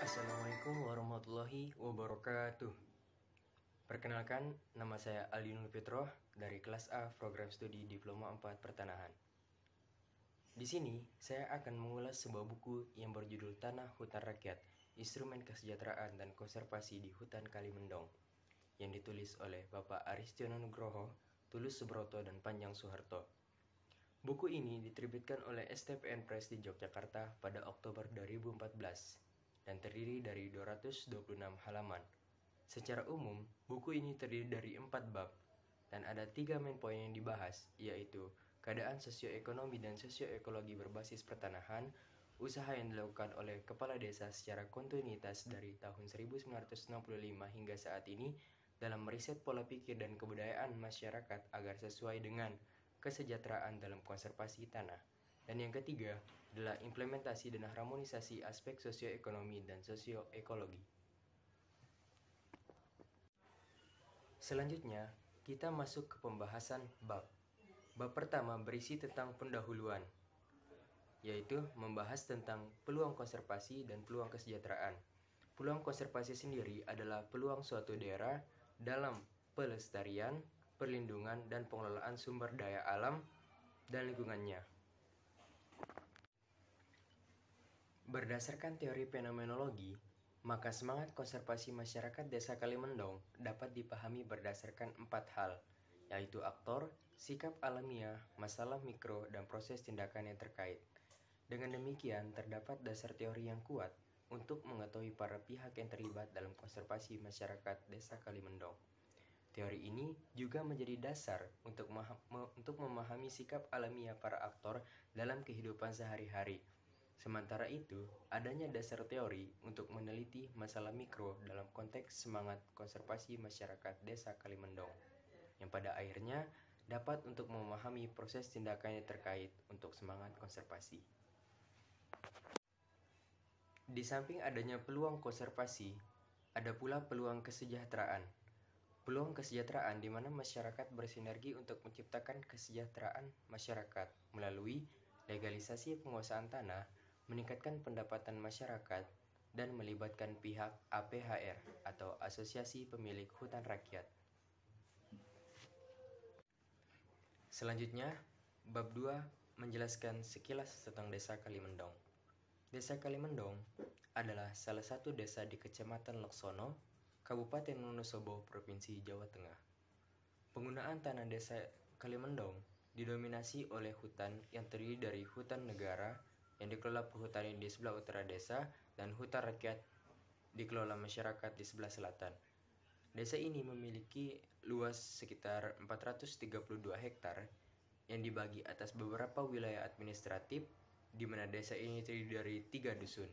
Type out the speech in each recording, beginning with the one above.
Assalamualaikum warahmatullahi wabarakatuh. Perkenalkan, nama saya Aldinul Fitroh dari kelas A program studi Diploma 4 Pertanahan. Di sini, saya akan mengulas sebuah buku yang berjudul Tanah Hutan Rakyat, Instrumen Kesejahteraan dan Konservasi di Hutan Kalimendong, yang ditulis oleh Bapak Aristiono Nugroho, Tulus Subroto, dan Panjang Soeharto. Buku ini diterbitkan oleh STPN Press di Yogyakarta pada Oktober 2014 dan terdiri dari 226 halaman. Secara umum, buku ini terdiri dari 4 bab dan ada 3 main poin yang dibahas, yaitu keadaan sosioekonomi dan sosioekologi berbasis pertanahan, usaha yang dilakukan oleh kepala desa secara kontinuitas dari tahun 1965 hingga saat ini dalam meriset pola pikir dan kebudayaan masyarakat agar sesuai dengan kesejahteraan dalam konservasi tanah. Dan yang ketiga adalah implementasi dan harmonisasi aspek sosioekonomi dan sosioekologi. Selanjutnya, kita masuk ke pembahasan bab. Bab pertama berisi tentang pendahuluan, yaitu membahas tentang peluang konservasi dan peluang kesejahteraan. Peluang konservasi sendiri adalah peluang suatu daerah dalam pelestarian, perlindungan, dan pengelolaan sumber daya alam dan lingkungannya. Berdasarkan teori fenomenologi, maka semangat konservasi masyarakat desa Kalimendong dapat dipahami berdasarkan 4 hal, yaitu aktor, sikap alamiah, masalah mikro, dan proses tindakan yang terkait. Dengan demikian, terdapat dasar teori yang kuat untuk mengetahui para pihak yang terlibat dalam konservasi masyarakat desa Kalimendong. Teori ini juga menjadi dasar untuk memahami sikap alamiah para aktor dalam kehidupan sehari-hari. Sementara itu, adanya dasar teori untuk meneliti masalah mikro dalam konteks semangat konservasi masyarakat desa Kalimendong, yang pada akhirnya dapat untuk memahami proses tindakannya terkait untuk semangat konservasi. Di samping adanya peluang konservasi, ada pula peluang kesejahteraan. Peluang kesejahteraan di mana masyarakat bersinergi untuk menciptakan kesejahteraan masyarakat melalui legalisasi penguasaan tanah, meningkatkan pendapatan masyarakat, dan melibatkan pihak APHR atau Asosiasi Pemilik Hutan Rakyat. Selanjutnya, bab 2 menjelaskan sekilas tentang Desa Kalimendong. Desa Kalimendong adalah salah satu desa di Kecamatan Laksono, Kabupaten Wonosobo, Provinsi Jawa Tengah. Penggunaan tanah Desa Kalimendong didominasi oleh hutan yang terdiri dari hutan negara yang dikelola perhutani di sebelah utara desa dan hutan rakyat dikelola masyarakat di sebelah selatan. Desa ini memiliki luas sekitar 432 hektar yang dibagi atas beberapa wilayah administratif, di mana desa ini terdiri dari 3 dusun.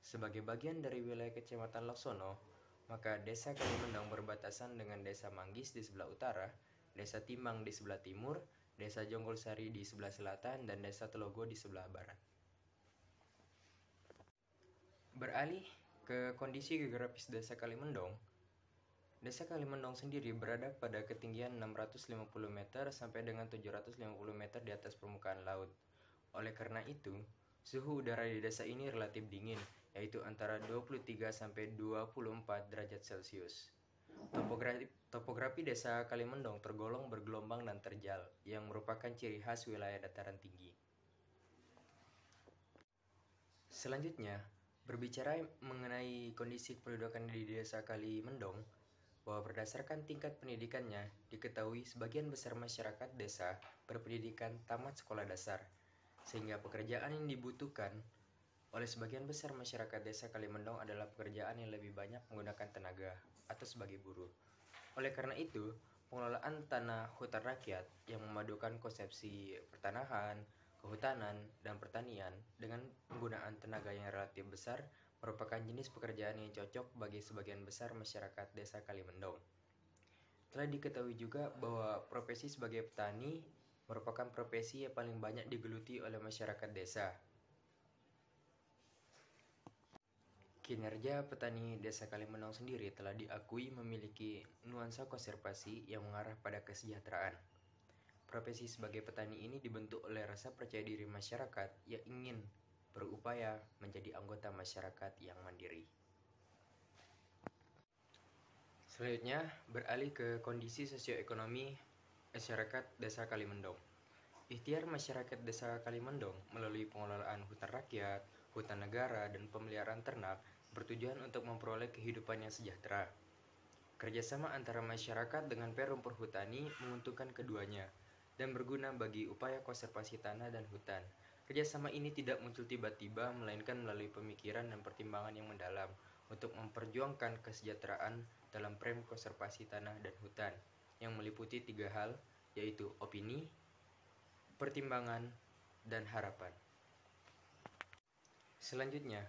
Sebagai bagian dari wilayah Kecamatan Laksono, maka Desa Kalimendong berbatasan dengan Desa Manggis di sebelah utara, Desa Timbang di sebelah timur, Desa Jonggolsari di sebelah selatan, dan Desa Telogo di sebelah barat. Beralih ke kondisi geografis Desa Kalimendong, Desa Kalimendong sendiri berada pada ketinggian 650 meter sampai dengan 750 meter di atas permukaan laut. Oleh karena itu, suhu udara di desa ini relatif dingin, yaitu antara 23 sampai 24 derajat Celcius. Topografi Desa Kalimendong tergolong bergelombang dan terjal, yang merupakan ciri khas wilayah dataran tinggi. Selanjutnya, berbicara mengenai kondisi kependudukan di Desa Kalimendong, bahwa berdasarkan tingkat pendidikannya, diketahui sebagian besar masyarakat desa berpendidikan tamat sekolah dasar, sehingga pekerjaan yang dibutuhkan oleh sebagian besar masyarakat desa Kalimendong adalah pekerjaan yang lebih banyak menggunakan tenaga atau sebagai buruh. Oleh karena itu, pengelolaan tanah hutan rakyat yang memadukan konsepsi pertanahan, kehutanan, dan pertanian dengan penggunaan tenaga yang relatif besar merupakan jenis pekerjaan yang cocok bagi sebagian besar masyarakat desa Kalimendong. Telah diketahui juga bahwa profesi sebagai petani merupakan profesi yang paling banyak digeluti oleh masyarakat desa. Kinerja petani Desa Kalimendong sendiri telah diakui memiliki nuansa konservasi yang mengarah pada kesejahteraan. Profesi sebagai petani ini dibentuk oleh rasa percaya diri masyarakat yang ingin berupaya menjadi anggota masyarakat yang mandiri. Selanjutnya, beralih ke kondisi sosioekonomi masyarakat Desa Kalimendong. Ikhtiar masyarakat Desa Kalimendong melalui pengelolaan hutan rakyat, hutan negara, dan pemeliharaan ternak bertujuan untuk memperoleh kehidupan yang sejahtera. Kerjasama antara masyarakat dengan Perum Perhutani menguntungkan keduanya dan berguna bagi upaya konservasi tanah dan hutan. Kerjasama ini tidak muncul tiba-tiba, melainkan melalui pemikiran dan pertimbangan yang mendalam untuk memperjuangkan kesejahteraan dalam frame konservasi tanah dan hutan yang meliputi 3 hal, yaitu opini, pertimbangan, dan harapan. Selanjutnya,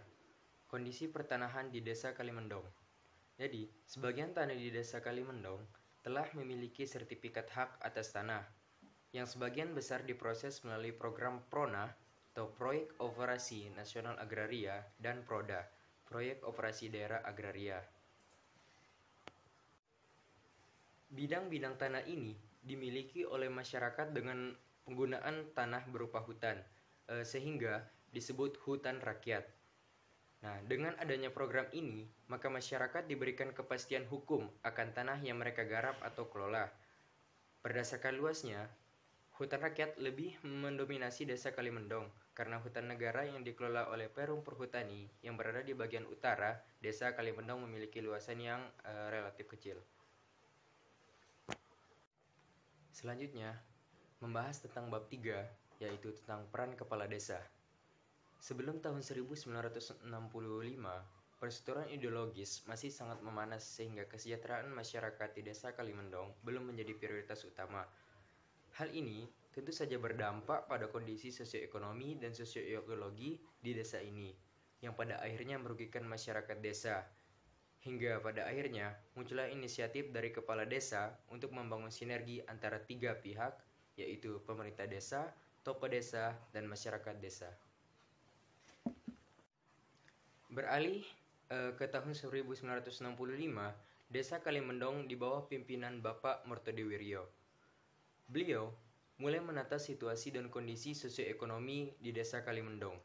kondisi pertanahan di Desa Kalimendong. Jadi, sebagian tanah di Desa Kalimendong telah memiliki sertifikat hak atas tanah, yang sebagian besar diproses melalui program PRONA atau Proyek Operasi Nasional Agraria dan PRODA, Proyek Operasi Daerah Agraria. Bidang-bidang tanah ini dimiliki oleh masyarakat dengan penggunaan tanah berupa hutan, sehingga disebut hutan rakyat. Nah, dengan adanya program ini, maka masyarakat diberikan kepastian hukum akan tanah yang mereka garap atau kelola. Berdasarkan luasnya, hutan rakyat lebih mendominasi Desa Kalimendong karena hutan negara yang dikelola oleh Perum Perhutani yang berada di bagian utara Desa Kalimendong memiliki luasan yang relatif kecil. Selanjutnya, membahas tentang bab 3, yaitu tentang peran kepala desa. Sebelum tahun 1965, perseteruan ideologis masih sangat memanas sehingga kesejahteraan masyarakat di Desa Kalimendong belum menjadi prioritas utama. Hal ini tentu saja berdampak pada kondisi sosioekonomi dan sosioekologi di desa ini, yang pada akhirnya merugikan masyarakat desa. Hingga pada akhirnya muncullah inisiatif dari kepala desa untuk membangun sinergi antara 3 pihak, yaitu pemerintah desa, tokoh desa, dan masyarakat desa. Beralih ke tahun 1965, Desa Kalimendong di bawah pimpinan Bapak Mertodiwiryo. Beliau mulai menata situasi dan kondisi sosioekonomi di Desa Kalimendong.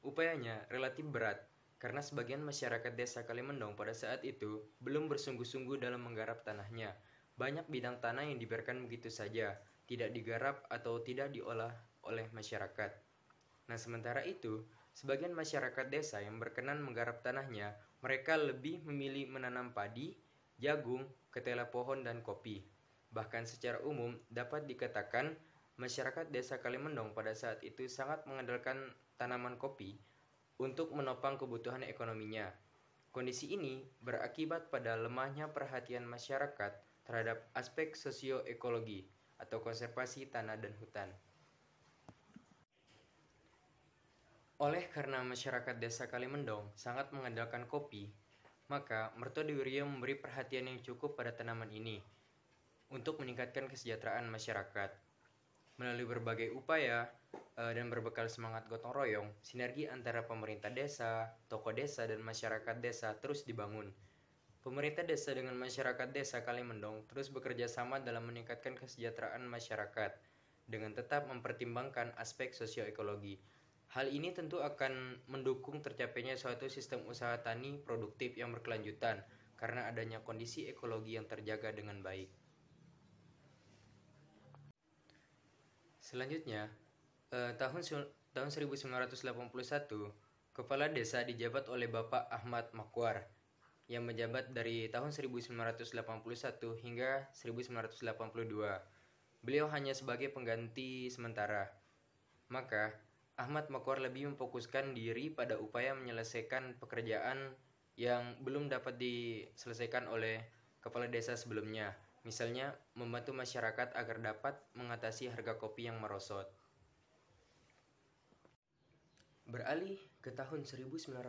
Upayanya relatif berat, karena sebagian masyarakat Desa Kalimendong pada saat itu belum bersungguh-sungguh dalam menggarap tanahnya. Banyak bidang tanah yang dibiarkan begitu saja, tidak digarap atau tidak diolah oleh masyarakat. Nah, sementara itu, sebagian masyarakat desa yang berkenan menggarap tanahnya, mereka lebih memilih menanam padi, jagung, ketela pohon, dan kopi. Bahkan secara umum dapat dikatakan masyarakat Desa Kalimendong pada saat itu sangat mengandalkan tanaman kopi untuk menopang kebutuhan ekonominya. Kondisi ini berakibat pada lemahnya perhatian masyarakat terhadap aspek sosioekologi atau konservasi tanah dan hutan. Oleh karena masyarakat Desa Kalimendong sangat mengandalkan kopi, maka Mertodiwiryo memberi perhatian yang cukup pada tanaman ini untuk meningkatkan kesejahteraan masyarakat. Melalui berbagai upaya dan berbekal semangat gotong royong, sinergi antara pemerintah desa, tokoh desa, dan masyarakat desa terus dibangun. Pemerintah desa dengan masyarakat Desa Kalimendong terus bekerja sama dalam meningkatkan kesejahteraan masyarakat dengan tetap mempertimbangkan aspek sosioekologi. Hal ini tentu akan mendukung tercapainya suatu sistem usaha tani produktif yang berkelanjutan karena adanya kondisi ekologi yang terjaga dengan baik. Selanjutnya, tahun 1981, kepala desa dijabat oleh Bapak Ahmad Makwar yang menjabat dari tahun 1981 hingga 1982. Beliau hanya sebagai pengganti sementara. Maka, Ahmad Makwar lebih memfokuskan diri pada upaya menyelesaikan pekerjaan yang belum dapat diselesaikan oleh kepala desa sebelumnya. Misalnya, membantu masyarakat agar dapat mengatasi harga kopi yang merosot. Beralih ke tahun 1982,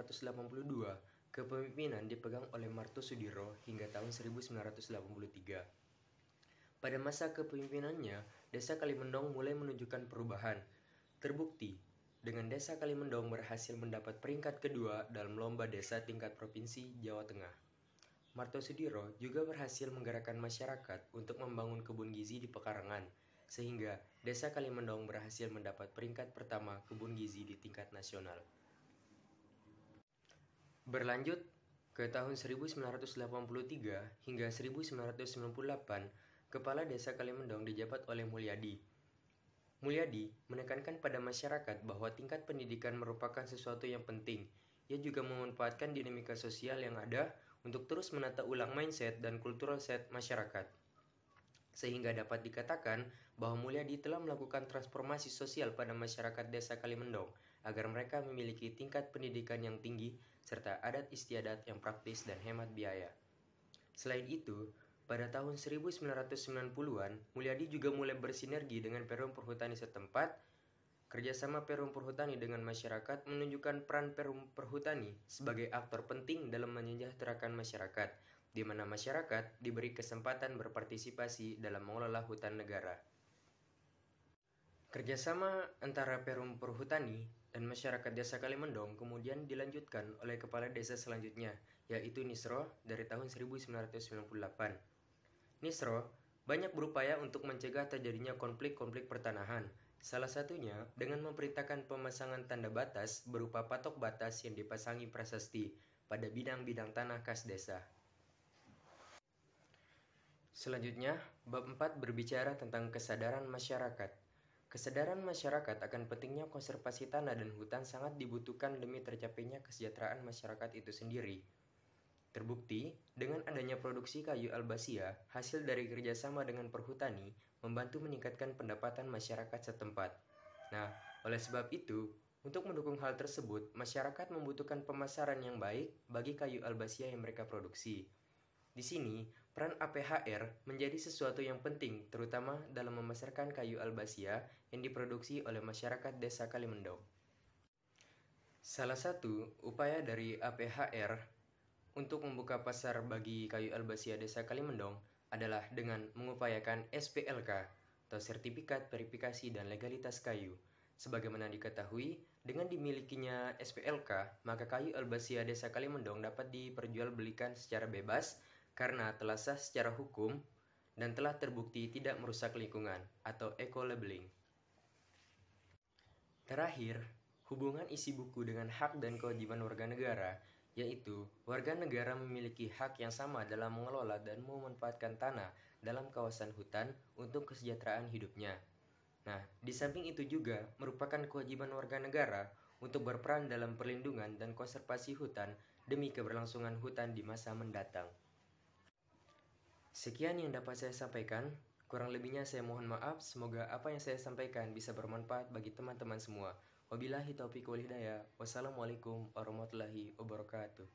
kepemimpinan dipegang oleh Martosudiro hingga tahun 1983. Pada masa kepemimpinannya, Desa Kalimendong mulai menunjukkan perubahan. Terbukti, dengan Desa Kalimendong berhasil mendapat peringkat kedua dalam lomba desa tingkat provinsi Jawa Tengah. Martosudiro juga berhasil menggerakkan masyarakat untuk membangun kebun gizi di pekarangan, sehingga Desa Kalimendong berhasil mendapat peringkat pertama kebun gizi di tingkat nasional. Berlanjut ke tahun 1983 hingga 1998, Kepala Desa Kalimendong dijabat oleh Mulyadi. Mulyadi menekankan pada masyarakat bahwa tingkat pendidikan merupakan sesuatu yang penting. Ia juga memanfaatkan dinamika sosial yang ada untuk terus menata ulang mindset dan cultural set masyarakat. Sehingga dapat dikatakan bahwa Mulyadi telah melakukan transformasi sosial pada masyarakat Desa Kalimendong agar mereka memiliki tingkat pendidikan yang tinggi serta adat istiadat yang praktis dan hemat biaya. Selain itu, pada tahun 1990-an, Mulyadi juga mulai bersinergi dengan Perum Perhutani setempat. Kerjasama Perum Perhutani dengan masyarakat menunjukkan peran Perum Perhutani sebagai aktor penting dalam menyejahterakan masyarakat, di mana masyarakat diberi kesempatan berpartisipasi dalam mengelola hutan negara. Kerjasama antara Perum Perhutani dan masyarakat Desa Kalimendong kemudian dilanjutkan oleh kepala desa selanjutnya, yaitu Nisro dari tahun 1998. Nisro banyak berupaya untuk mencegah terjadinya konflik-konflik pertanahan, salah satunya dengan memerintahkan pemasangan tanda batas berupa patok batas yang dipasangi prasasti pada bidang-bidang tanah kas desa. Selanjutnya, bab 4 berbicara tentang kesadaran masyarakat. Kesadaran masyarakat akan pentingnya konservasi tanah dan hutan sangat dibutuhkan demi tercapainya kesejahteraan masyarakat itu sendiri. Terbukti, dengan adanya produksi kayu albasia, hasil dari kerjasama dengan perhutani, membantu meningkatkan pendapatan masyarakat setempat. Nah, oleh sebab itu, untuk mendukung hal tersebut, masyarakat membutuhkan pemasaran yang baik bagi kayu albasia yang mereka produksi. Di sini, peran APHR menjadi sesuatu yang penting, terutama dalam memasarkan kayu albasia yang diproduksi oleh masyarakat Desa Kalimendong. Salah satu upaya dari APHR untuk membuka pasar bagi kayu albasia Desa Kalimendong adalah dengan mengupayakan SPLK atau Sertifikat Verifikasi dan Legalitas Kayu. Sebagaimana diketahui, dengan dimilikinya SPLK, maka kayu albasia Desa Kalimendong dapat diperjualbelikan secara bebas karena telah sah secara hukum dan telah terbukti tidak merusak lingkungan atau eco-labeling. Terakhir, hubungan isi buku dengan hak dan kewajiban warga negara, yaitu warga negara memiliki hak yang sama dalam mengelola dan memanfaatkan tanah dalam kawasan hutan untuk kesejahteraan hidupnya. Nah, di samping itu juga merupakan kewajiban warga negara untuk berperan dalam perlindungan dan konservasi hutan demi keberlangsungan hutan di masa mendatang. Sekian yang dapat saya sampaikan. Kurang lebihnya saya mohon maaf. Semoga apa yang saya sampaikan bisa bermanfaat bagi teman-teman semua. Wabillahi taufiq wal hidayah. Wassalamualaikum warahmatullahi wabarakatuh.